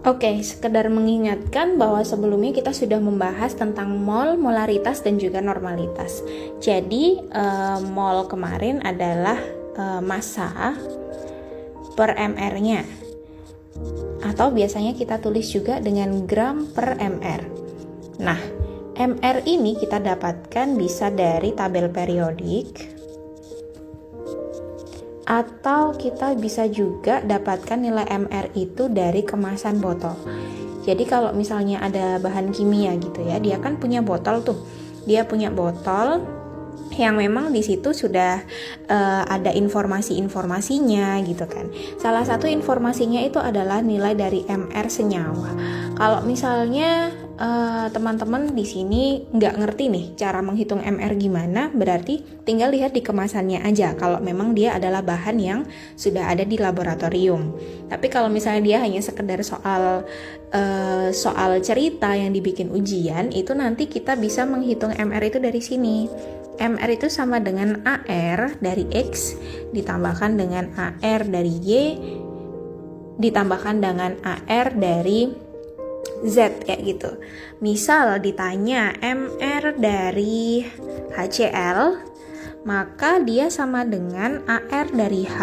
Oke, sekedar mengingatkan bahwa sebelumnya kita sudah membahas tentang mol, molaritas, dan juga normalitas. Jadi, mol kemarin adalah massa per mr-nya, atau biasanya kita tulis juga dengan gram per mr. Nah, mr ini kita dapatkan bisa dari tabel periodik, atau kita bisa juga dapatkan nilai mr itu dari kemasan botol. Jadi kalau misalnya ada bahan kimia gitu ya, dia kan punya botol tuh. Dia punya botol yang memang di situ sudah ada informasi-informasinya gitu kan. Salah satu informasinya itu adalah nilai dari mr senyawa. Kalau misalnya teman-teman di sini nggak ngerti nih cara menghitung mr gimana, berarti tinggal lihat di kemasannya aja kalau memang dia adalah bahan yang sudah ada di laboratorium. Tapi kalau misalnya dia hanya sekedar soal cerita yang dibikin ujian, itu nanti kita bisa menghitung mr itu dari sini. mr itu sama dengan AR dari X ditambahkan dengan AR dari Y ditambahkan dengan AR dari Z, kayak gitu. Misal ditanya mr dari HCl, maka dia sama dengan AR dari H,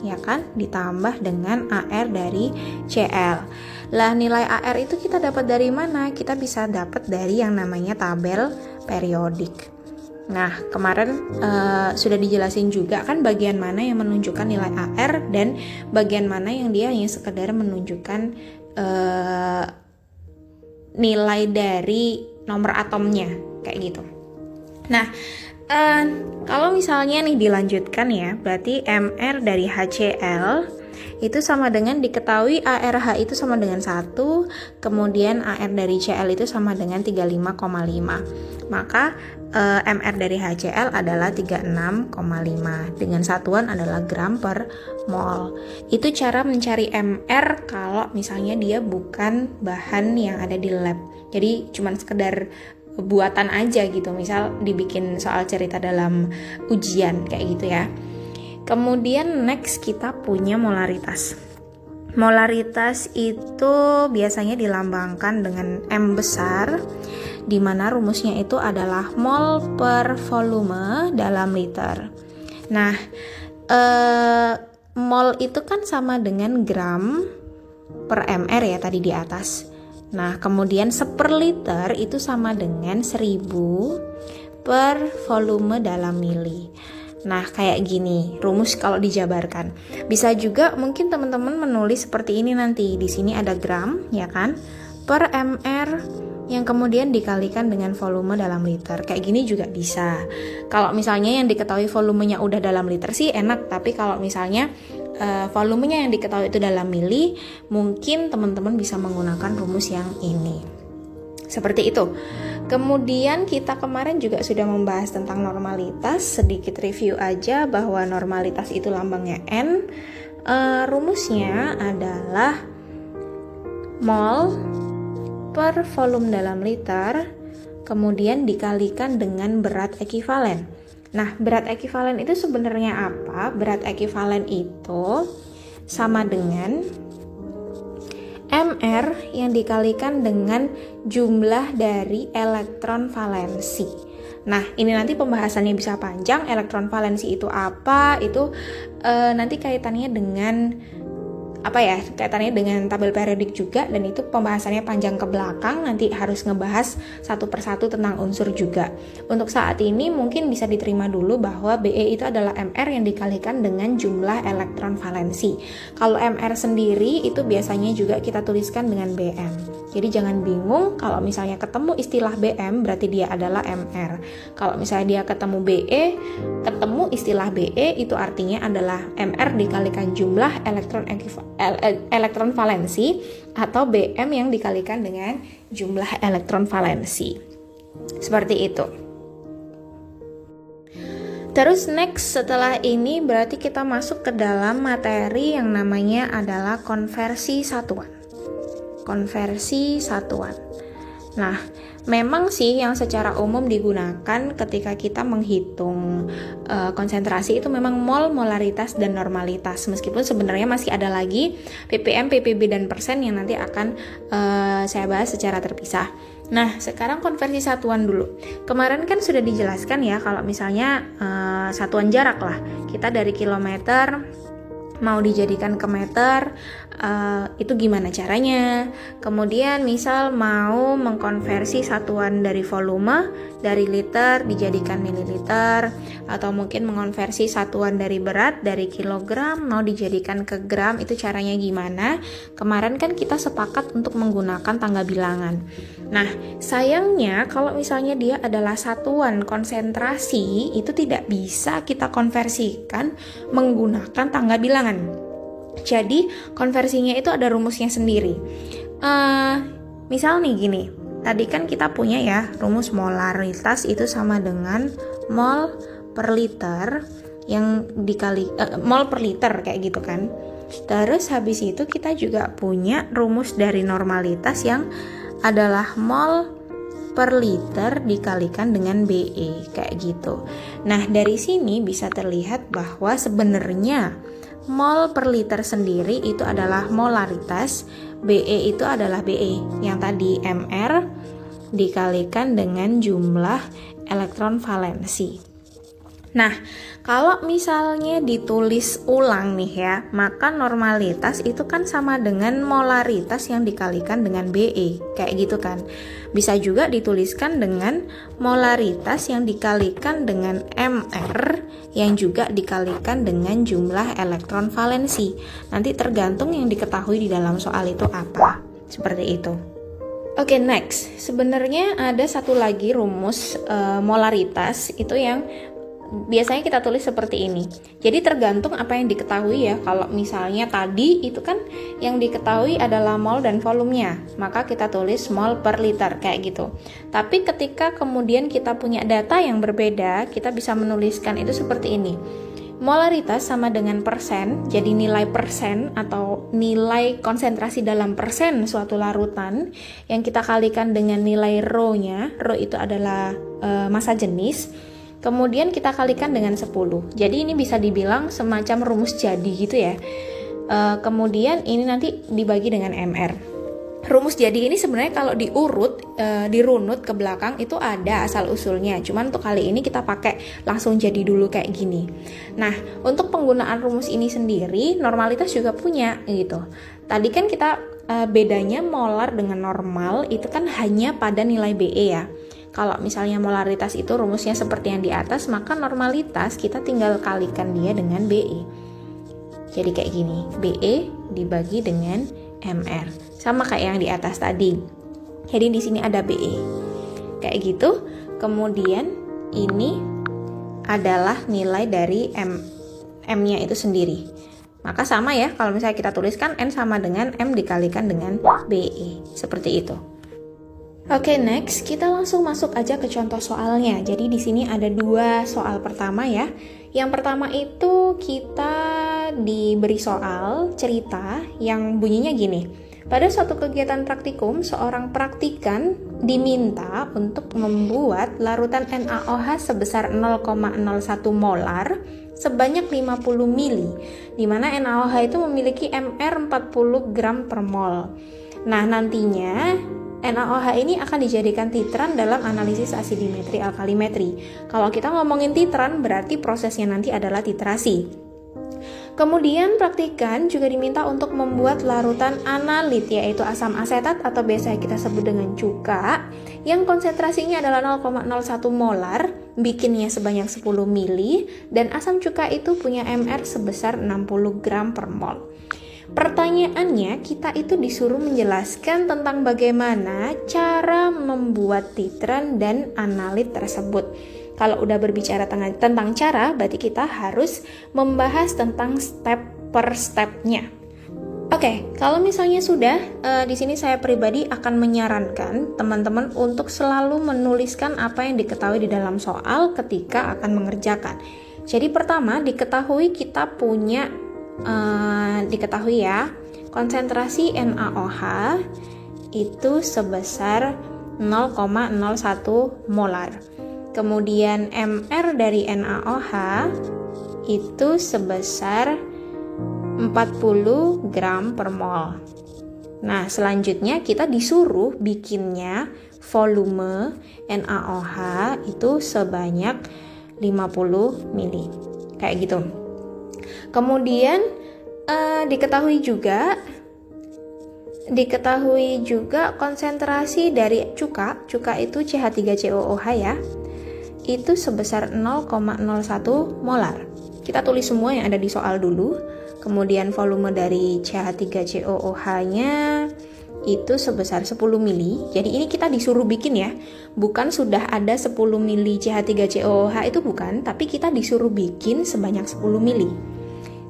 ya kan, ditambah dengan AR dari Cl. Lah, nilai AR itu kita dapat dari mana? Kita bisa dapat dari yang namanya tabel periodik. Nah, kemarin sudah dijelasin juga kan bagian mana yang menunjukkan nilai AR dan bagian mana yang dia hanya sekedar menunjukkan nilai dari nomor atomnya, kayak gitu. Nah, kalau misalnya nih dilanjutkan ya, berarti mr dari HCl itu sama dengan diketahui ARH itu sama dengan 1, kemudian AR dari Cl itu sama dengan 35,5. Maka mr dari HCl adalah 36,5 dengan satuan adalah gram per mol. Itu cara mencari mr kalau misalnya dia bukan bahan yang ada di lab. Jadi cuman sekedar buatan aja gitu, misal dibikin soal cerita dalam ujian kayak gitu ya. Kemudian next kita punya molaritas. Molaritas itu biasanya dilambangkan dengan M besar, di mana rumusnya itu adalah mol per volume dalam liter. Nah, mol itu kan sama dengan gram per mr ya tadi di atas. Nah, kemudian 1 per liter itu sama dengan 1000 per volume dalam mili. Nah, kayak gini rumus kalau dijabarkan. Bisa juga mungkin teman-teman menulis seperti ini nanti. Di sini ada gram, ya kan? Per mr yang kemudian dikalikan dengan volume dalam liter. Kayak gini juga bisa. Kalau misalnya yang diketahui volumenya udah dalam liter sih enak, tapi kalau misalnya volumenya yang diketahui itu dalam mili, mungkin teman-teman bisa menggunakan rumus yang ini. Seperti itu. Kemudian kita kemarin juga sudah membahas tentang normalitas. Sedikit review aja bahwa normalitas itu lambangnya N. Rumusnya adalah mol per volume dalam liter, kemudian dikalikan dengan berat ekivalen. Nah, berat ekivalen itu sebenarnya apa? Berat ekivalen itu sama dengan mr yang dikalikan dengan jumlah dari elektron valensi. Nah, ini nanti pembahasannya bisa panjang. Elektron valensi itu apa? Itu nanti kaitannya dengan kaitannya dengan tabel periodik juga, dan itu pembahasannya panjang ke belakang, nanti harus ngebahas satu persatu tentang unsur juga. Untuk saat ini mungkin bisa diterima dulu bahwa Be itu adalah mr yang dikalikan dengan jumlah elektron valensi. Kalau mr sendiri itu biasanya juga kita tuliskan dengan Bm. Jadi jangan bingung kalau misalnya ketemu istilah Bm berarti dia adalah mr. Kalau misalnya dia ketemu Be, ketemu istilah Be itu artinya adalah mr dikalikan jumlah elektron valensi atau Bm yang dikalikan dengan jumlah elektron valensi. Seperti itu. Terus next setelah ini berarti kita masuk ke dalam materi yang namanya adalah konversi satuan. Konversi satuan. Nah, memang sih yang secara umum digunakan ketika kita menghitung konsentrasi itu memang mol, molaritas, dan normalitas. Meskipun sebenarnya masih ada lagi ppm, ppb, dan persen yang nanti akan saya bahas secara terpisah. Nah, sekarang konversi satuan dulu. Kemarin kan sudah dijelaskan ya kalau misalnya satuan jarak lah. Kita dari kilometer mau dijadikan ke meter, itu gimana caranya. Kemudian misal mau mengkonversi satuan dari volume, dari liter dijadikan mililiter, atau mungkin mengonversi satuan dari berat, dari kilogram mau dijadikan ke gram, itu caranya gimana. Kemarin kan kita sepakat untuk menggunakan tangga bilangan. Nah, sayangnya kalau misalnya dia adalah satuan konsentrasi, itu tidak bisa kita konversikan menggunakan tangga bilangan. Jadi konversinya itu ada rumusnya sendiri. Misal nih gini, tadi kan kita punya ya rumus molaritas itu sama dengan mol per liter yang dikali mol per liter kayak gitu kan. Terus habis itu kita juga punya rumus dari normalitas yang adalah mol per liter dikalikan dengan BE kayak gitu. Nah, dari sini bisa terlihat bahwa sebenarnya mol per liter sendiri itu adalah molaritas, BE itu adalah BE yang tadi MR dikalikan dengan jumlah elektron valensi. Nah, kalau misalnya ditulis ulang nih ya, maka normalitas itu kan sama dengan molaritas yang dikalikan dengan BE, kayak gitu kan. Bisa juga dituliskan dengan molaritas yang dikalikan dengan MR yang juga dikalikan dengan jumlah elektron valensi. Nanti tergantung yang diketahui di dalam soal itu apa. Seperti itu. Oke, next. Sebenarnya ada satu lagi rumus molaritas itu yang biasanya kita tulis seperti ini. Jadi tergantung apa yang diketahui ya. Kalau misalnya tadi itu kan yang diketahui adalah mol dan volumenya, maka kita tulis mol per liter kayak gitu. Tapi ketika kemudian kita punya data yang berbeda, kita bisa menuliskan itu seperti ini. Molaritas sama dengan persen, jadi nilai persen atau nilai konsentrasi dalam persen suatu larutan yang kita kalikan dengan nilai rho-nya. Rho itu adalah massa jenis. Kemudian kita kalikan dengan 10. Jadi ini bisa dibilang semacam rumus jadi gitu ya. Kemudian ini nanti dibagi dengan MR. Rumus jadi ini sebenarnya kalau dirunut ke belakang itu ada asal usulnya. Cuman untuk kali ini kita pakai langsung jadi dulu kayak gini. Nah, untuk penggunaan rumus ini sendiri normalitas juga punya gitu. Tadi kan kita bedanya molar dengan normal itu kan hanya pada nilai BE ya. Kalau misalnya molaritas itu rumusnya seperti yang di atas, maka normalitas kita tinggal kalikan dia dengan BE. Jadi kayak gini, BE dibagi dengan MR. Sama kayak yang di atas tadi. Jadi di sini ada BE. Kayak gitu. Kemudian ini adalah nilai dari M-nya itu sendiri. Maka sama ya, kalau misalnya kita tuliskan N sama dengan M dikalikan dengan BE. Seperti itu. Oke, next kita langsung masuk aja ke contoh soalnya. Jadi di sini ada 2 soal pertama ya. Yang pertama itu kita diberi soal cerita yang bunyinya gini. Pada suatu kegiatan praktikum, seorang praktikan diminta untuk membuat larutan NaOH sebesar 0,01 molar sebanyak 50 mili, di mana NaOH itu memiliki MR 40 gram per mol. Nah, nantinya NaOH ini akan dijadikan titran dalam analisis asidimetri alkalimetri. Kalau kita ngomongin titran berarti prosesnya nanti adalah titrasi. Kemudian praktikan juga diminta untuk membuat larutan analit yaitu asam asetat atau biasa kita sebut dengan cuka yang konsentrasinya adalah 0,01 molar, bikinnya sebanyak 10 mili dan asam cuka itu punya MR sebesar 60 gram per mol. Pertanyaannya, kita itu disuruh menjelaskan tentang bagaimana cara membuat titran dan analit tersebut. Kalau udah berbicara tentang cara, berarti kita harus membahas tentang step per stepnya. Oke, kalau misalnya sudah, di sini saya pribadi akan menyarankan teman-teman untuk selalu menuliskan apa yang diketahui di dalam soal ketika akan mengerjakan. Jadi pertama, diketahui ya, konsentrasi NaOH itu sebesar 0,01 molar. Kemudian MR dari NaOH itu sebesar 40 gram per mol. Nah, selanjutnya kita disuruh bikinnya volume NaOH itu sebanyak 50 mili. Kayak gitu. Kemudian diketahui juga konsentrasi dari cuka itu CH3COOH ya, itu sebesar 0,01 molar. Kita tulis semua yang ada di soal dulu. Kemudian volume dari CH3COOH-nya itu sebesar 10 mili. Jadi ini kita disuruh bikin ya, bukan sudah ada 10 mili CH3COOH itu bukan, tapi kita disuruh bikin sebanyak 10 mili.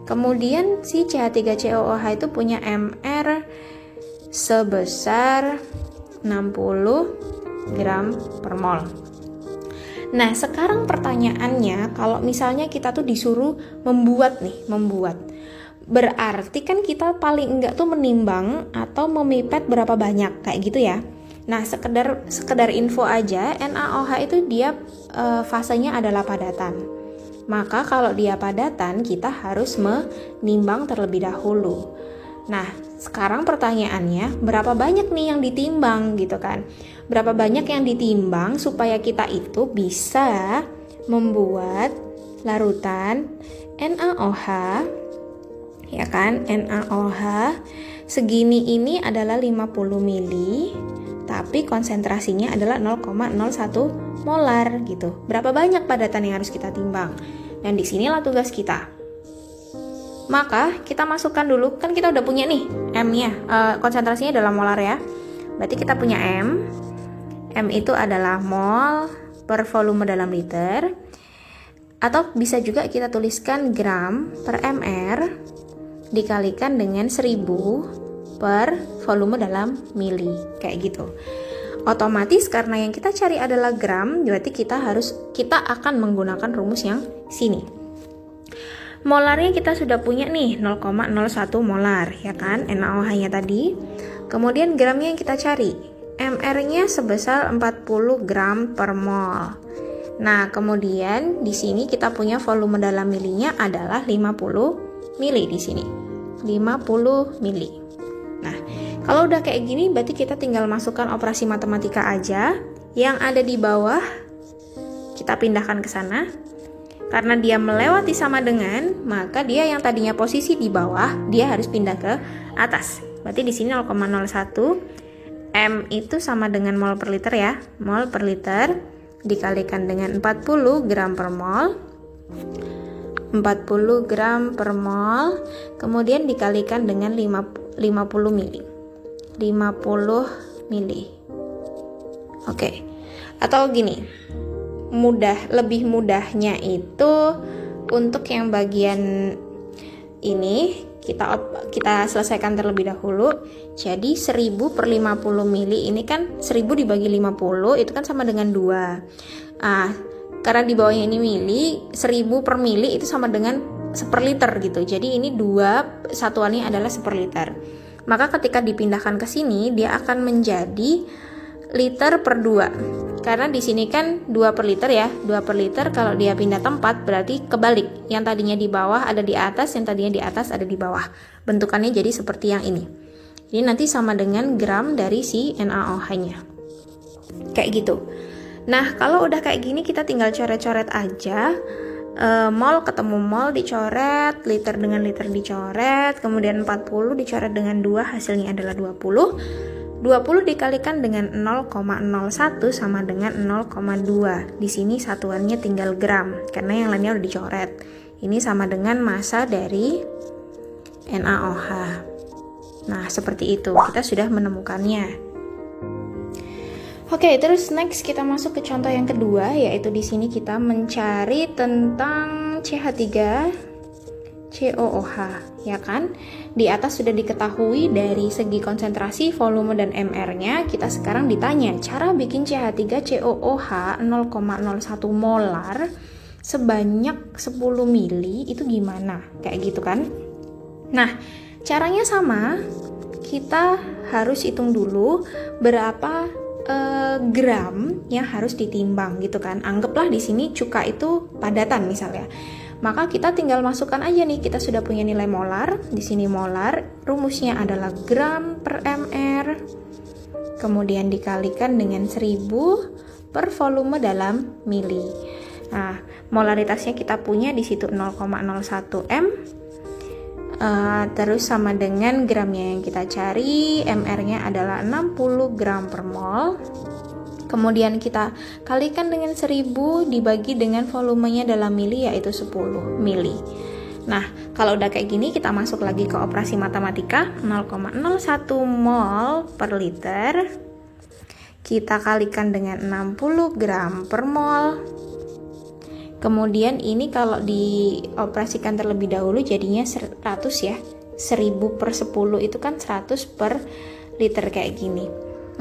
Kemudian si CH3COOH itu punya MR sebesar 60 gram per mol. Nah, sekarang pertanyaannya, kalau misalnya kita tuh disuruh membuat, berarti kan kita paling enggak tuh menimbang atau memipet berapa banyak, kayak gitu ya. Nah, sekedar info aja, NaOH itu dia fasenya adalah padatan. Maka kalau dia padatan, kita harus menimbang terlebih dahulu. Nah, sekarang pertanyaannya, berapa banyak nih yang ditimbang gitu kan? Berapa banyak yang ditimbang supaya kita itu bisa membuat larutan NaOH, ya kan? NaOH segini ini adalah 50 mili, tapi konsentrasinya adalah 0,01 molar gitu. Berapa banyak padatan yang harus kita timbang? Dan disinilah tugas kita. Maka kita masukkan dulu, kan kita udah punya nih M-nya, konsentrasinya dalam molar ya. Berarti kita punya M. M itu adalah mol per volume dalam liter. Atau bisa juga kita tuliskan gram per mr dikalikan dengan 1000 per volume dalam mili, kayak gitu. Otomatis karena yang kita cari adalah gram, berarti kita akan menggunakan rumus yang sini. Molarnya kita sudah punya nih 0,01 molar ya kan, NaOH-nya tadi. Kemudian gramnya yang kita cari, MR-nya sebesar 40 gram per mol. Nah, kemudian di sini kita punya volume dalam milinya adalah 50 mili di sini. 50 mili. Nah, kalau udah kayak gini berarti kita tinggal masukkan operasi matematika aja. Yang ada di bawah kita pindahkan ke sana. Karena dia melewati sama dengan, maka dia yang tadinya posisi di bawah, dia harus pindah ke atas. Berarti di sini 0,01 M itu sama dengan mol per liter ya. Mol per liter dikalikan dengan 40 gram per mol. 40 gram per mol, kemudian dikalikan dengan 50 mili. 50 mili. Oke. Atau gini. Lebih mudahnya itu untuk yang bagian ini kita selesaikan terlebih dahulu. Jadi 1000 per 50 mili ini kan 1000 dibagi 50 itu kan sama dengan 2. Karena di bawahnya ini mili, 1000 per mili itu sama dengan 1 liter gitu. Jadi ini 2 satuannya adalah 1 liter. Maka ketika dipindahkan ke sini dia akan menjadi liter per 2. Karena di sini kan 2 per liter ya. 2 per liter kalau dia pindah tempat berarti kebalik. Yang tadinya di bawah ada di atas, yang tadinya di atas ada di bawah. Bentukannya jadi seperti yang ini. Ini nanti sama dengan gram dari si NaOH-nya. Kayak gitu. Nah, kalau udah kayak gini kita tinggal coret-coret aja. Mol ketemu mol dicoret, liter dengan liter dicoret, kemudian 40 dicoret dengan 2, hasilnya adalah 20. 20 dikalikan dengan 0,01 sama dengan 0,2. Di sini satuannya tinggal gram karena yang lainnya udah dicoret. Ini sama dengan massa dari NaOH. Nah, seperti itu. Kita sudah menemukannya. Oke, terus next kita masuk ke contoh yang kedua, yaitu di sini kita mencari tentang CH3COOH, ya kan? Di atas sudah diketahui dari segi konsentrasi, volume, dan MR-nya. Kita sekarang ditanya, cara bikin CH3COOH 0,01 molar sebanyak 10 mili itu gimana? Kayak gitu kan? Nah, caranya sama. Kita harus hitung dulu berapa gram yang harus ditimbang gitu kan. Anggaplah di sini cuka itu padatan misalnya. Maka kita tinggal masukkan aja nih, kita sudah punya nilai molar. Di sini molar, rumusnya adalah gram per mr. Kemudian dikalikan dengan 1000 per volume dalam mili. Nah, molaritasnya kita punya di situ 0,01 m. Terus sama dengan gramnya yang kita cari, mr-nya adalah 60 gram per mol. Kemudian kita kalikan dengan 1000 dibagi dengan volumenya dalam mili, yaitu 10 mili. Nah, kalau udah kayak gini, kita masuk lagi ke operasi matematika. 0,01 mol per liter kita kalikan dengan 60 gram per mol. Kemudian ini kalau dioperasikan terlebih dahulu jadinya 100 ya. 1000 per 10 itu kan 100 per liter kayak gini.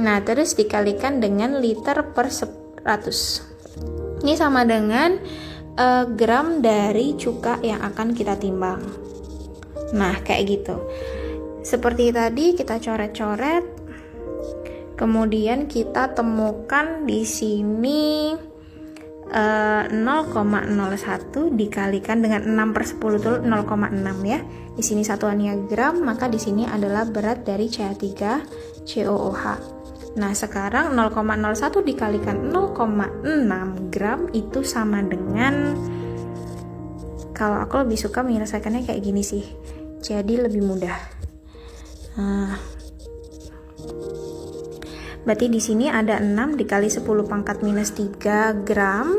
Nah, terus dikalikan dengan liter per 100. Ini sama dengan gram dari cuka yang akan kita timbang. Nah, kayak gitu. Seperti tadi kita coret-coret. Kemudian kita temukan di sini 0,01 dikalikan dengan 6 per 10 itu 0,6 ya. Di sini satuannya gram, maka di sini adalah berat dari CH3COOH. Nah, sekarang 0,01 dikalikan 0,6 gram itu sama dengan, kalau aku lebih suka menyelesaikannya kayak gini sih, jadi lebih mudah. Berarti di sini ada 6 dikali 10 pangkat minus 3 gram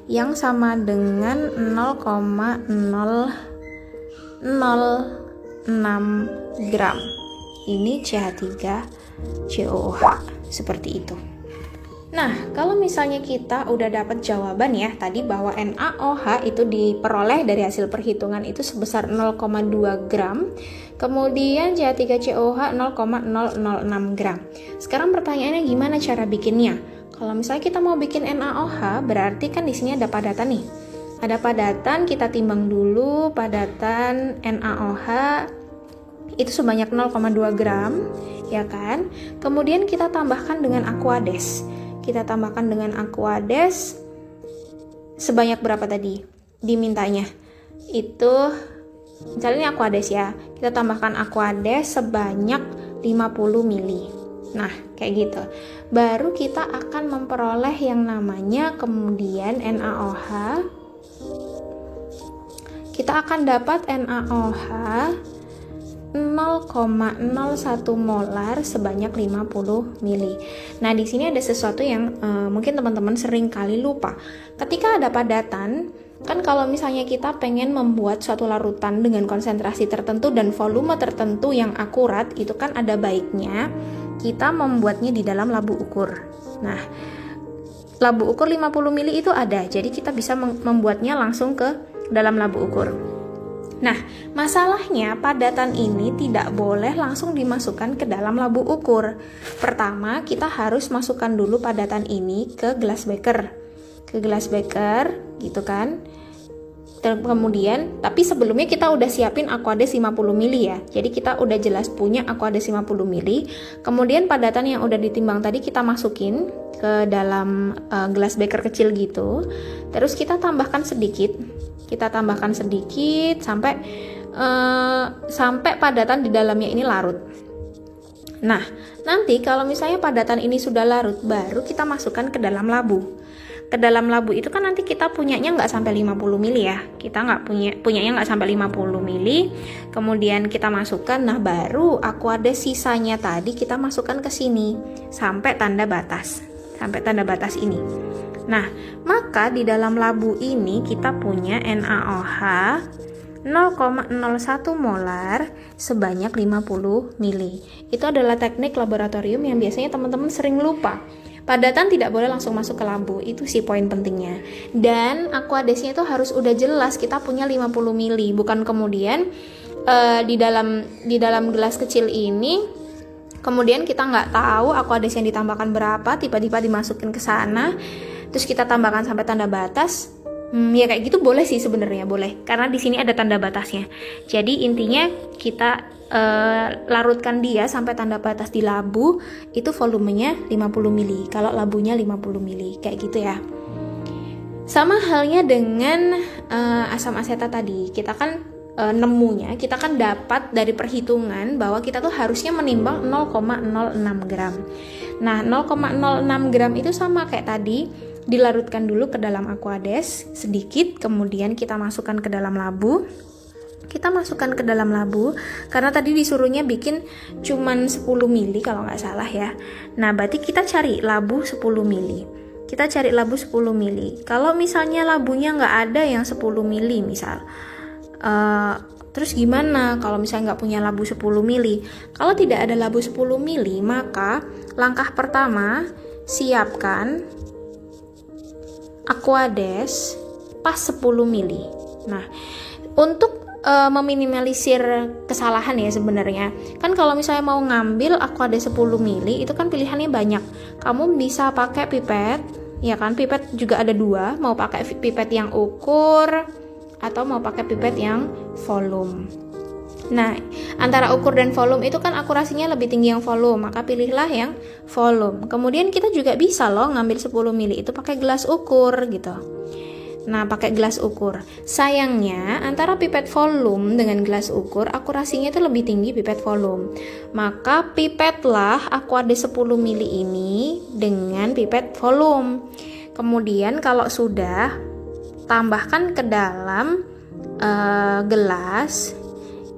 yang sama dengan 0,006 gram. Ini CH3COOH. Seperti itu. Nah, kalau misalnya kita udah dapat jawaban ya tadi bahwa NaOH itu diperoleh dari hasil perhitungan itu sebesar 0,2 gram, kemudian CH3COOH 0,006 gram. Sekarang pertanyaannya gimana cara bikinnya? Kalau misalnya kita mau bikin NaOH, berarti kan di sini ada padatan nih. Ada padatan, kita timbang dulu padatan NaOH itu sebanyak 0,2 gram, ya kan? Kemudian kita tambahkan dengan Aquades. Kita tambahkan dengan Aquades sebanyak berapa tadi dimintanya? Itu misalnya ini Aquades ya. Kita tambahkan Aquades sebanyak 50 mili. Nah, kayak gitu. Baru kita akan memperoleh yang namanya kemudian NaOH. Kita akan dapat NaOH 0,01 molar sebanyak 50 mili. Nah, di sini ada sesuatu yang mungkin teman-teman sering kali lupa. Ketika ada padatan, kan kalau misalnya kita pengen membuat suatu larutan dengan konsentrasi tertentu dan volume tertentu yang akurat, itu kan ada baiknya kita membuatnya di dalam labu ukur. Nah, labu ukur 50 mili itu ada, jadi kita bisa membuatnya langsung ke dalam labu ukur. Nah, masalahnya padatan ini tidak boleh langsung dimasukkan ke dalam labu ukur. Pertama, kita harus masukkan dulu padatan ini ke gelas beker. Ke gelas beker, gitu kan. Kemudian, tapi sebelumnya kita udah siapin Aquades 50 mili ya. Jadi kita udah jelas punya Aquades 50 mili. Kemudian padatan yang udah ditimbang tadi kita masukin ke dalam gelas beker kecil gitu. Terus kita tambahkan sedikit. Kita tambahkan sedikit sampai padatan di dalamnya ini larut. Nah, nanti kalau misalnya padatan ini sudah larut, baru kita masukkan ke dalam labu. Ke dalam labu itu kan nanti kita punyanya nggak sampai 50 mili ya. Kita nggak punyanya nggak sampai 50 mili. Kemudian kita masukkan, nah baru Aquades sisanya tadi kita masukkan ke sini sampai tanda batas. Sampai tanda batas ini. Nah, maka di dalam labu ini kita punya NaOH 0,01 molar sebanyak 50 mili. Itu adalah teknik laboratorium yang biasanya teman-teman sering lupa. Padatan tidak boleh langsung masuk ke labu, itu sih poin pentingnya. Dan Aquadesnya itu harus udah jelas kita punya 50 mili, bukan kemudian di dalam gelas kecil ini kemudian kita nggak tahu Aquades yang ditambahkan berapa, tiba-tiba dimasukin ke sana, terus kita tambahkan sampai tanda batas. Ya kayak gitu boleh sih sebenarnya, boleh. Karena di sini ada tanda batasnya. Jadi intinya kita larutkan dia sampai tanda batas di labu, itu volumenya 50 mili. Kalau labunya 50 mili, kayak gitu ya. Sama halnya dengan asam asetat tadi. Kita kan nemunya, kita kan dapat dari perhitungan bahwa kita tuh harusnya menimbang 0,06 gram. Nah, 0,06 gram itu sama kayak tadi, dilarutkan dulu ke dalam aquades sedikit, kemudian kita masukkan ke dalam labu. Kita masukkan ke dalam labu, karena tadi disuruhnya bikin cuman 10 mili kalau nggak salah ya. Nah, berarti kita cari labu 10 mili. Kita cari labu 10 mili. Kalau misalnya labunya nggak ada yang 10 mili misal, terus gimana kalau misalnya nggak punya labu 10 mili? Kalau tidak ada labu 10 mili, maka langkah pertama, siapkan aquades pas 10 mili. Nah, untuk meminimalisir kesalahan ya sebenarnya, kan kalau misalnya mau ngambil aquades 10 mili itu kan pilihannya banyak. Kamu bisa pakai pipet, ya kan? Pipet juga ada dua, mau pakai pipet yang ukur atau mau pakai pipet yang volume. Nah, antara ukur dan volume itu kan akurasinya lebih tinggi yang volume, maka pilihlah yang volume. Kemudian kita juga bisa loh ngambil 10 mili itu pakai gelas ukur gitu. Nah, pakai gelas ukur. Sayangnya antara pipet volume dengan gelas ukur akurasinya itu lebih tinggi pipet volume. Maka pipetlah aquades 10 mili ini dengan pipet volume. Kemudian kalau sudah, tambahkan ke dalam gelas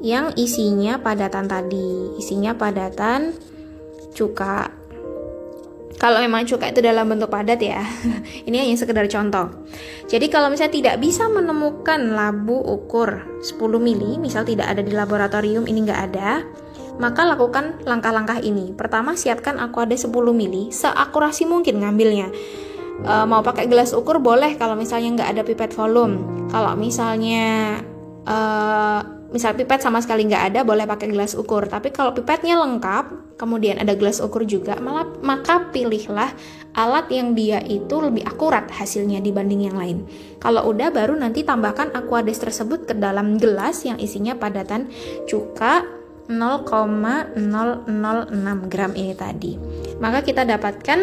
yang isinya padatan tadi, isinya padatan cuka. Kalau memang cuka itu dalam bentuk padat ya. Ini hanya sekedar contoh. Jadi kalau misalnya tidak bisa menemukan labu ukur 10 mili, misal tidak ada di laboratorium, ini nggak ada, maka lakukan langkah-langkah ini. Pertama, siapkan aquades 10 mili, seakurasi mungkin ngambilnya. Mau pakai gelas ukur boleh kalau misalnya nggak ada pipet volume. Kalau misalnya misal pipet sama sekali nggak ada, boleh pakai gelas ukur. Tapi kalau pipetnya lengkap, kemudian ada gelas ukur juga, maka pilihlah alat yang dia itu lebih akurat hasilnya dibanding yang lain. Kalau udah, baru nanti tambahkan aquades tersebut ke dalam gelas yang isinya padatan cuka 0,006 gram ini tadi. Maka kita dapatkan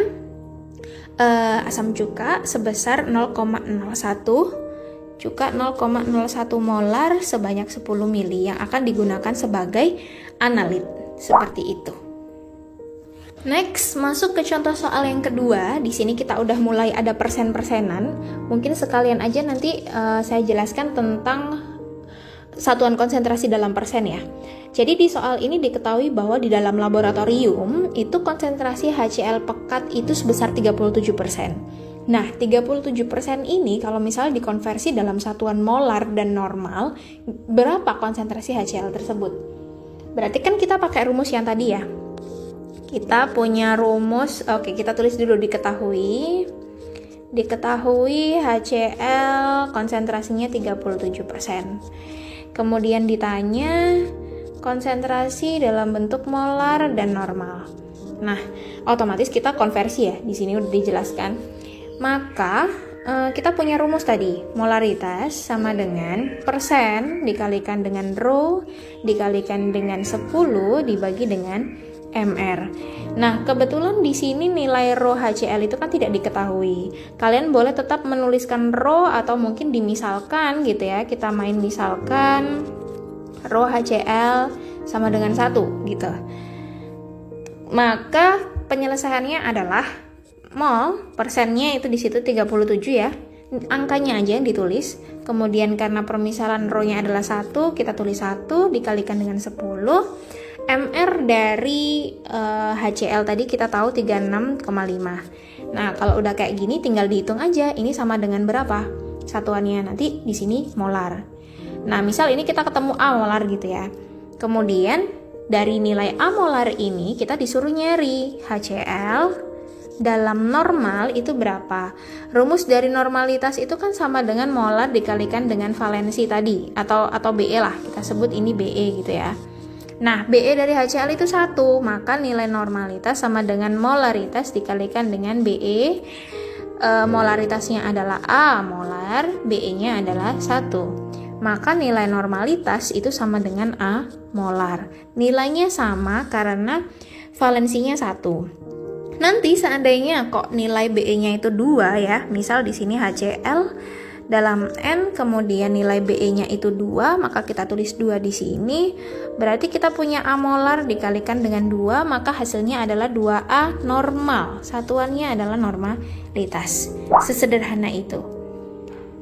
asam cuka sebesar 0,01, cuka 0,01 molar sebanyak 10 mili yang akan digunakan sebagai analit, seperti itu. Next, masuk ke contoh soal yang kedua. Di sini kita udah mulai ada persen-persenan. Mungkin sekalian aja nanti saya jelaskan tentang satuan konsentrasi dalam persen ya. Jadi di soal ini diketahui bahwa di dalam laboratorium itu konsentrasi HCl pekat itu sebesar 37%. Nah, 37% ini kalau misalnya dikonversi dalam satuan molar dan normal, berapa konsentrasi HCl tersebut? Berarti kan kita pakai rumus yang tadi ya. Kita punya rumus, oke, kita tulis dulu diketahui HCl konsentrasinya 37%. Kemudian ditanya konsentrasi dalam bentuk molar dan normal. Nah, otomatis kita konversi ya. Di sini udah dijelaskan. Maka kita punya rumus tadi, molaritas sama dengan persen dikalikan dengan rho dikalikan dengan 10 dibagi dengan mr. Nah, kebetulan di sini nilai rho HCl itu kan tidak diketahui. Kalian boleh tetap menuliskan rho atau mungkin dimisalkan gitu ya. Kita main misalkan rho HCl sama dengan 1 gitu. Maka penyelesaiannya adalah mol, persennya itu di situ 37 ya. Angkanya aja yang ditulis. Kemudian karena permisalan rho-nya adalah 1, kita tulis 1 dikalikan dengan 10. MR dari HCl tadi kita tahu 36,5. Nah, kalau udah kayak gini tinggal dihitung aja ini sama dengan berapa satuannya. Nanti di sini molar. Nah, misal ini kita ketemu A molar gitu ya. Kemudian dari nilai A molar ini kita disuruh nyari HCl dalam normal itu berapa. Rumus dari normalitas itu kan sama dengan molar dikalikan dengan valensi tadi atau BE lah. Kita sebut ini BE gitu ya. Nah, BE dari HCl itu 1, maka nilai normalitas sama dengan molaritas dikalikan dengan BE. Molaritasnya adalah A molar, BE-nya adalah 1. maka nilai normalitas itu sama dengan A molar. Nilainya sama karena valensinya 1. Nanti seandainya kok nilai BE-nya itu 2 ya, misal di sini HCl dalam N, kemudian nilai BE-nya itu 2, maka kita tulis 2 di sini. Berarti kita punya A molar dikalikan dengan 2, maka hasilnya adalah 2A normal. Satuannya adalah normalitas. Sesederhana itu.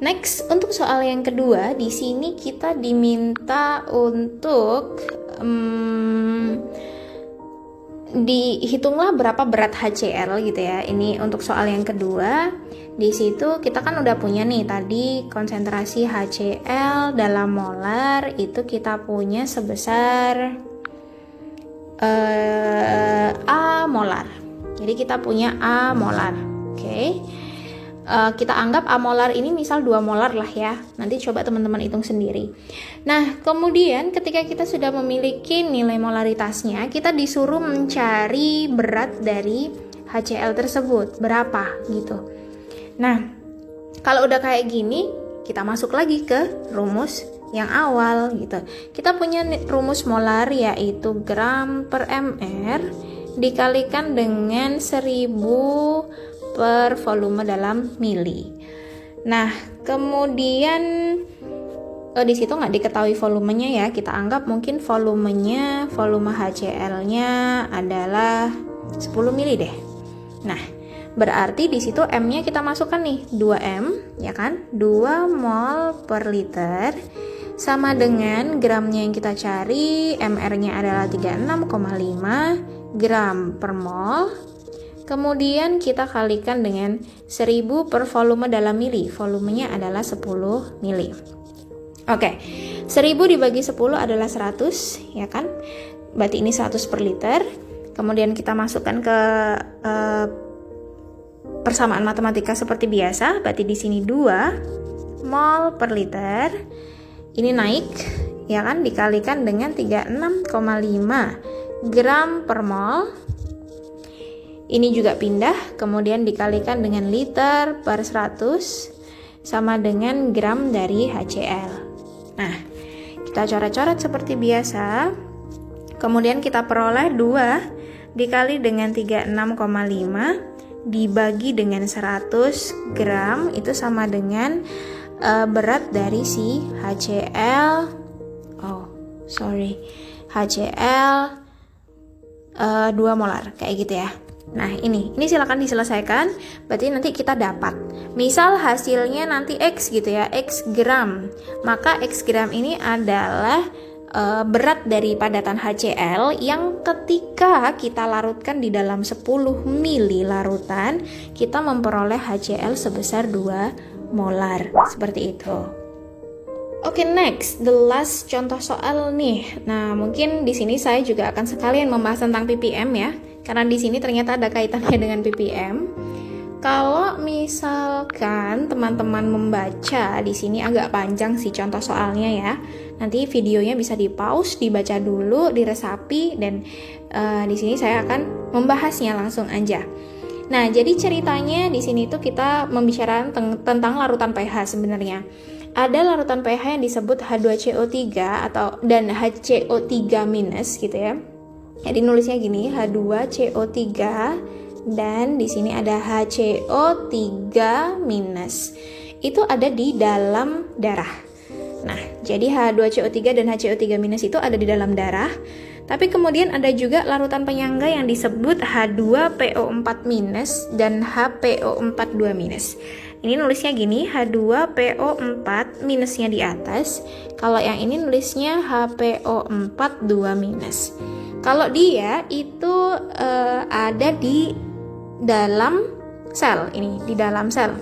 Next, untuk soal yang kedua, di sini kita diminta untuk dihitunglah berapa berat HCl gitu ya. Ini untuk soal yang kedua. Di situ kita kan udah punya nih tadi konsentrasi HCl dalam molar itu kita punya sebesar A molar. Jadi kita punya A molar. Oke. Kita anggap A molar ini misal 2 molar lah ya. Nanti coba teman-teman hitung sendiri. Nah, kemudian ketika kita sudah memiliki nilai molaritasnya, kita disuruh mencari berat dari HCl tersebut. Berapa gitu. Nah, kalau udah kayak gini, kita masuk lagi ke rumus yang awal gitu. Kita punya rumus molar yaitu gram per mr dikalikan dengan 1000 per volume dalam mili. Nah, kemudian di situ nggak diketahui volumenya ya. Kita anggap mungkin volume HCl-nya adalah 10 mili deh. Nah, berarti di situ M-nya kita masukkan nih 2M, ya kan? 2 mol per liter sama dengan gramnya yang kita cari, MR-nya adalah 36,5 gram per mol. Kemudian kita kalikan dengan 1000 per volume dalam mili. Volumenya adalah 10 mili. Oke, 1000 dibagi 10 adalah 100, ya kan? Berarti ini 100 per liter. Kemudian kita masukkan ke persamaan matematika seperti biasa. Berarti di sini 2 mol per liter. Ini naik, ya kan? Dikalikan dengan 36,5 gram per mol. Ini juga pindah, kemudian dikalikan dengan liter per 100 sama dengan gram dari HCl. Nah, kita coret-coret seperti biasa. Kemudian kita peroleh 2 dikali dengan 36,5 dibagi dengan 100 gram itu sama dengan berat dari si HCl. HCl 2 molar kayak gitu ya. Nah, ini silakan diselesaikan. Berarti nanti kita dapat. Misal hasilnya nanti X gitu ya, X gram. Maka X gram ini adalah berat dari padatan HCl yang ketika kita larutkan di dalam 10 mili larutan, kita memperoleh HCl sebesar 2 molar. Seperti itu. Oke, next, the last contoh soal nih. Nah, mungkin di sini saya juga akan sekalian membahas tentang ppm ya. Karena di sini ternyata ada kaitannya dengan ppm. Kalau misalkan teman-teman membaca di sini agak panjang sih contoh soalnya ya. Nanti videonya bisa di-pause, dibaca dulu, diresapi, dan di sini saya akan membahasnya langsung aja. Nah, jadi ceritanya di sini tuh kita membicarakan tentang larutan pH sebenarnya. Ada larutan pH yang disebut H2CO3 dan HCO3- gitu ya. Jadi nulisnya gini, H2CO3 dan di sini ada HCO3-. Itu ada di dalam darah. Nah, jadi H2CO3 dan HCO3- itu ada di dalam darah. Tapi kemudian ada juga larutan penyangga yang disebut H2PO4- dan HPO42-. Ini nulisnya gini, H2PO4- di atas. Kalau yang ini nulisnya HPO42-. Kalau dia itu ada di dalam sel, ini di dalam sel.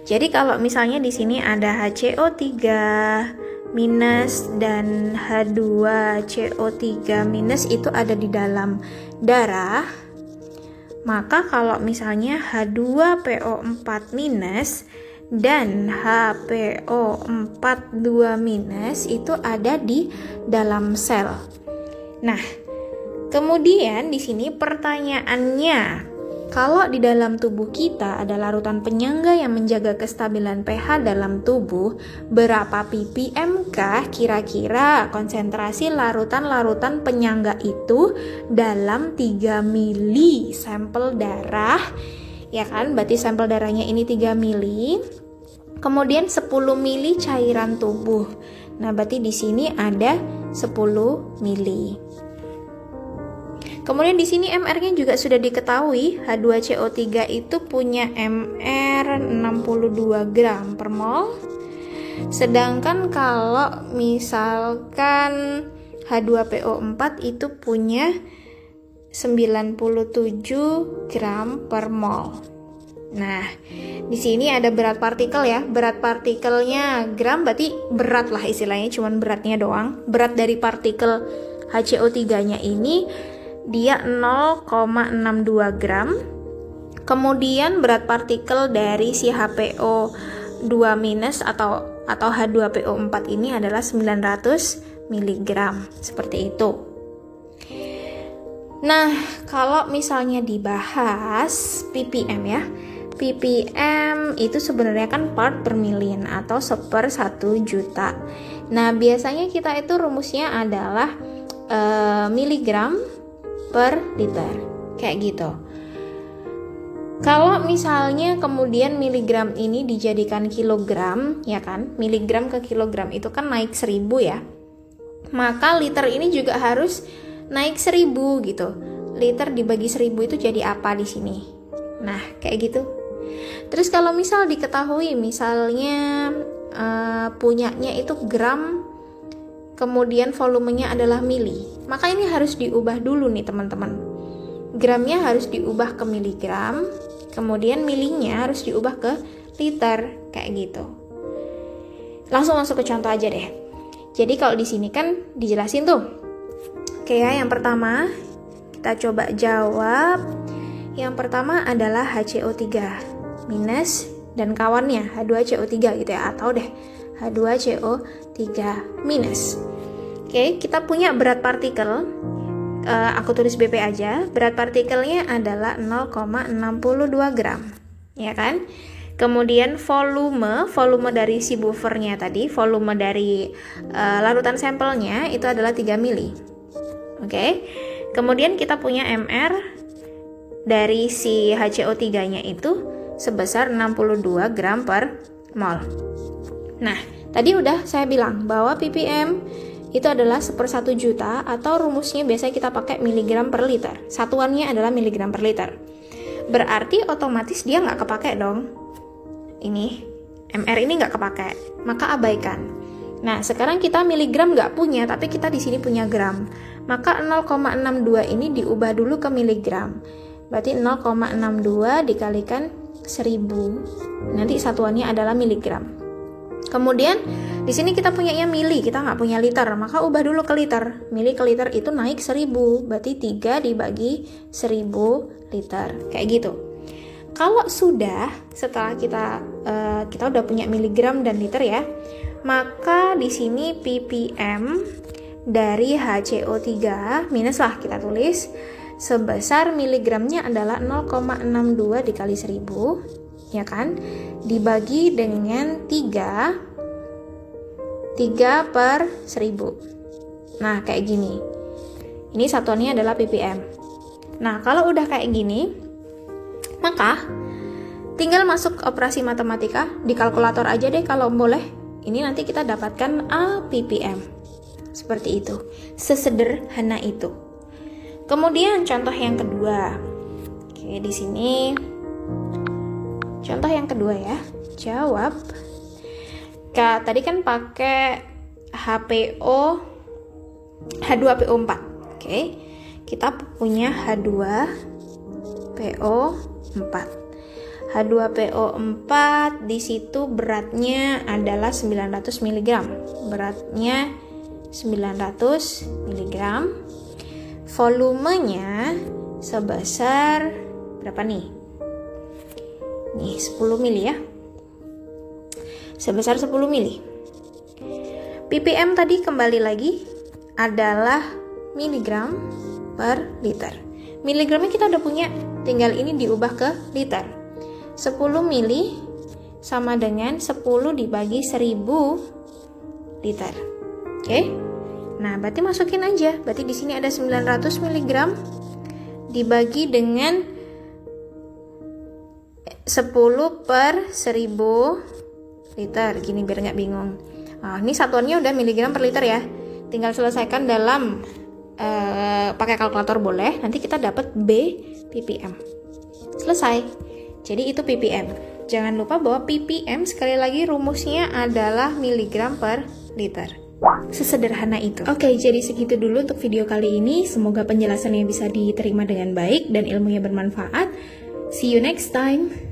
Jadi kalau misalnya di sini ada HCO3- dan H2CO3- itu ada di dalam darah. Maka kalau misalnya H2PO4- dan HPO42- itu ada di dalam sel. Nah, kemudian di sini pertanyaannya, Kalau di dalam tubuh kita ada larutan penyangga yang menjaga kestabilan pH dalam tubuh, berapa ppm kah kira-kira konsentrasi larutan-larutan penyangga itu dalam 3 mili sampel darah? Ya kan, berarti sampel darahnya ini 3 mili. Kemudian 10 mili cairan tubuh. Nah, berarti di sini ada 10 mili. Kemudian di sini MR-nya juga sudah diketahui, H2CO3 itu punya MR 62 gram per mol. Sedangkan kalau misalkan H2PO4 itu punya 97 gram per mol. Nah, di sini ada berat partikel ya. Berat partikelnya gram, berarti berat lah istilahnya, cuman beratnya doang. Berat dari partikel HCO3-nya ini dia 0,62 gram. Kemudian berat partikel dari si HPO2- atau H2PO4 ini adalah 900 mg. Seperti itu. Nah, kalau misalnya dibahas ppm ya. ppm itu sebenarnya kan part per million atau 1/1 juta. Nah, biasanya kita itu rumusnya adalah miligram per liter, kayak gitu. Kalau misalnya kemudian miligram ini dijadikan kilogram, ya kan, miligram ke kilogram itu kan naik 1000 ya, maka liter ini juga harus naik 1000 gitu. Liter dibagi 1000 itu jadi apa di sini? Nah, kayak gitu. Terus kalau misal diketahui misalnya punyanya itu gram, kemudian volumenya adalah mili, maka ini harus diubah dulu nih teman-teman. Gramnya harus diubah ke miligram, kemudian milinya harus diubah ke liter, kayak gitu. Langsung masuk ke contoh aja deh. Jadi kalau di sini kan dijelasin tuh. Oke ya, yang pertama kita coba jawab. Yang pertama adalah HCO3 minus dan kawannya H2CO3 gitu ya, atau deh H2CO3 minus. Oke, kita punya berat partikel, aku tulis BP aja. Berat partikelnya adalah 0,62 gram, ya kan? Kemudian volume dari si buffernya tadi, volume dari larutan sampelnya itu adalah 3 mili. Oke, kemudian kita punya MR dari si HCO3-nya itu sebesar 62 gram per mol. Nah, tadi udah saya bilang bahwa ppm itu adalah 1/1 juta atau rumusnya biasanya kita pakai miligram per liter. Satuannya adalah miligram per liter. Berarti otomatis dia nggak kepake dong. Ini, MR ini nggak kepake, maka abaikan. Nah, sekarang kita miligram nggak punya, tapi kita di sini punya gram. Maka 0,62 ini diubah dulu ke miligram. Berarti 0,62 dikalikan 1000. Nanti satuannya adalah miligram. Kemudian di sini kita punyanya mili, kita nggak punya liter, maka ubah dulu ke liter. Mili ke liter itu naik 1000, berarti 3 dibagi 1000 liter, kayak gitu. Kalau sudah, setelah kita udah punya miligram dan liter ya, maka di sini ppm dari HCO3 minus lah kita tulis sebesar miligramnya adalah 0,62 dikali 1000, ya kan, dibagi dengan 3 per 1000. Nah, kayak gini. Ini satuannya adalah ppm. Nah, kalau udah kayak gini, maka tinggal masuk operasi matematika di kalkulator aja deh kalau boleh. Ini nanti kita dapatkan A ppm. Seperti itu. Sesederhana itu. Kemudian contoh yang kedua. Oke, di sini contoh yang kedua ya. Jawab. Tadi kan pakai H2PO4. Oke. Kita punya H2PO4. H2PO4 di situ beratnya adalah 900 mg. Beratnya 900 mg. Volumenya sebesar berapa nih? Nih 10 mili ya. Sebesar 10 mili. ppm tadi kembali lagi adalah miligram per liter. Miligramnya kita udah punya, tinggal ini diubah ke liter. 10 mili sama dengan 10 dibagi 1000 liter. Oke? Nah, berarti masukin aja. Berarti di sini ada 900 mg dibagi dengan 10 per 1000 liter. Gini biar nggak bingung. Nah, ini satuannya udah miligram per liter ya. Tinggal selesaikan dalam pakai kalkulator boleh. Nanti kita dapat B ppm. Selesai. Jadi itu ppm. Jangan lupa bahwa ppm sekali lagi rumusnya adalah miligram per liter. Sesederhana itu. Oke, jadi segitu dulu untuk video kali ini. Semoga penjelasannya bisa diterima dengan baik dan ilmunya bermanfaat. See you next time.